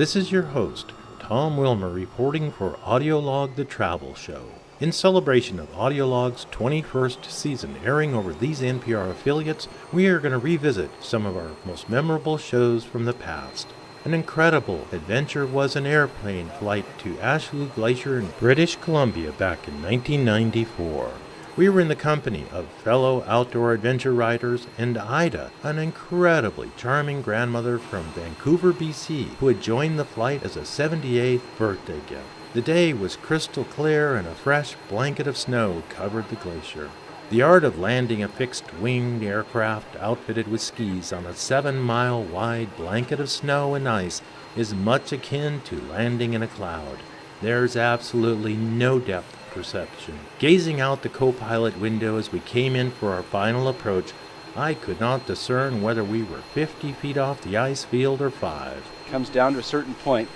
This is your host, Tom Wilmer, reporting for Audiolog the Travel Show. In celebration of Audiolog's 21st season airing over these NPR affiliates, we are going to revisit some of our most memorable shows from the past. An incredible adventure was an airplane flight to Ashlou Glacier in British Columbia back in 1994. We were in the company of fellow outdoor adventure riders and Ida, an incredibly charming grandmother from Vancouver, BC, who had joined the flight as a 78th birthday gift. The day was crystal clear and a fresh blanket of snow covered the glacier. The art of landing a fixed-winged aircraft outfitted with skis on a 7-mile wide blanket of snow and ice is much akin to landing in a cloud. There's absolutely no depth perception. Gazing out the co-pilot window as we came in for our final approach, I could not discern whether we were 50 feet off the ice field or 5. Comes down to a certain point,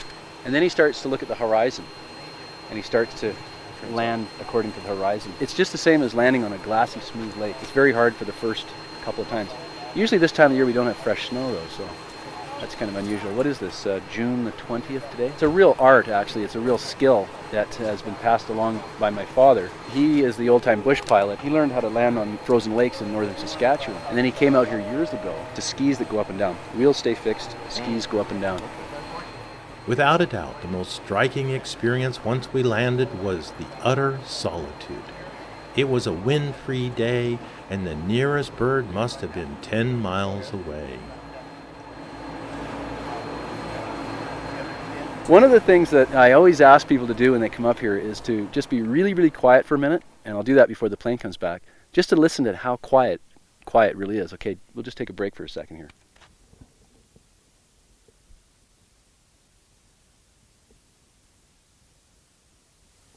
and then he starts to look at the horizon, and he starts to land according to the horizon. It's just the same as landing on a glassy, smooth lake. It's very hard for the first couple of times. Usually this time of year we don't have fresh snow though, so that's kind of unusual. What is this, June the 20th today? It's a real art, actually. It's a real skill that has been passed along by my father. He is the old-time bush pilot. He learned how to land on frozen lakes in northern Saskatchewan. And then he came out here years ago to skis that go up and down. Wheels stay fixed, skis go up and down. Without a doubt, the most striking experience once we landed was the utter solitude. It was a wind-free day, and the nearest bird must have been 10 miles away. One of the things that I always ask people to do when they come up here is to just be really, really quiet for a minute, and I'll do that before the plane comes back, just to listen to how quiet really is. Okay, we'll just take a break for a second here.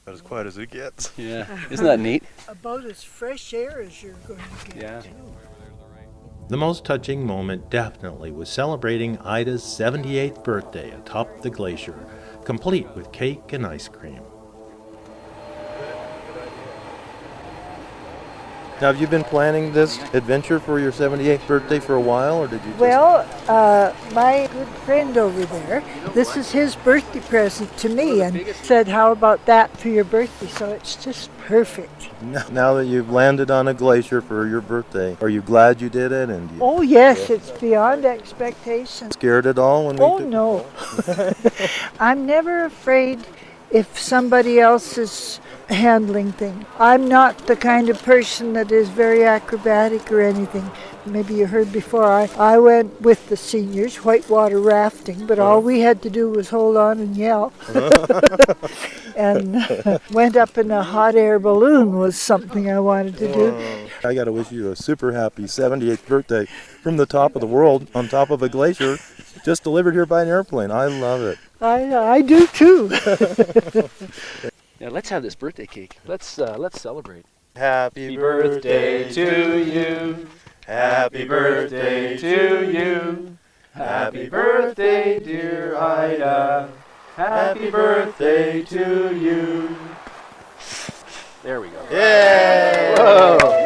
About as quiet as it gets. Yeah, isn't that neat? About as fresh air as you're going to get. Yeah. Too. The most touching moment definitely was celebrating Ida's 78th birthday atop the glacier, complete with cake and ice cream. Now, have you been planning this adventure for your 78th birthday for a while, or did you just... Well, my good friend over there, this is his birthday present to me, and said, how about that for your birthday? So it's just perfect. Now that you've landed on a glacier for your birthday, are you glad you did it? And Oh yes, it's beyond expectation. scared at all when we Oh took... no. I'm never afraid if somebody else is handling things. I'm not the kind of person that is very acrobatic or anything. Maybe you heard before, I went with the seniors whitewater rafting, but all we had to do was hold on and yell. And went up in a hot air balloon was something I wanted to do. I got to wish you a super happy 78th birthday from the top of the world on top of a glacier, just delivered here by an airplane. I love it. I do too. Now let's have this birthday cake. Let's celebrate. Happy birthday to you. Happy birthday to you. Happy birthday, dear Ida. Happy birthday to you. There we go. Yay! Whoa!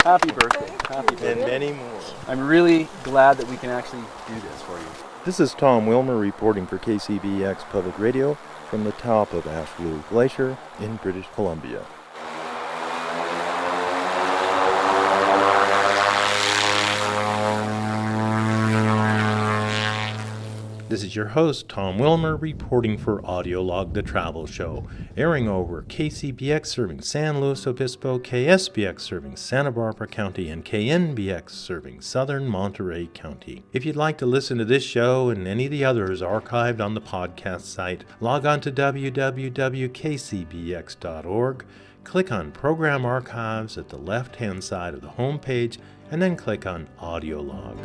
Happy birthday. Happy birthday. And many more. I'm really glad that we can actually do this for you. This is Tom Wilmer reporting for KCBX Public Radio from the top of Ashlou Glacier in British Columbia. This is your host, Tom Wilmer, reporting for Audiolog the Travel Show, airing over KCBX serving San Luis Obispo, KSBX serving Santa Barbara County, and KNBX serving southern Monterey County. If you'd like to listen to this show and any of the others archived on the podcast site, log on to www.kcbx.org, click on Program Archives at the left-hand side of the home page, and then click on Audiolog.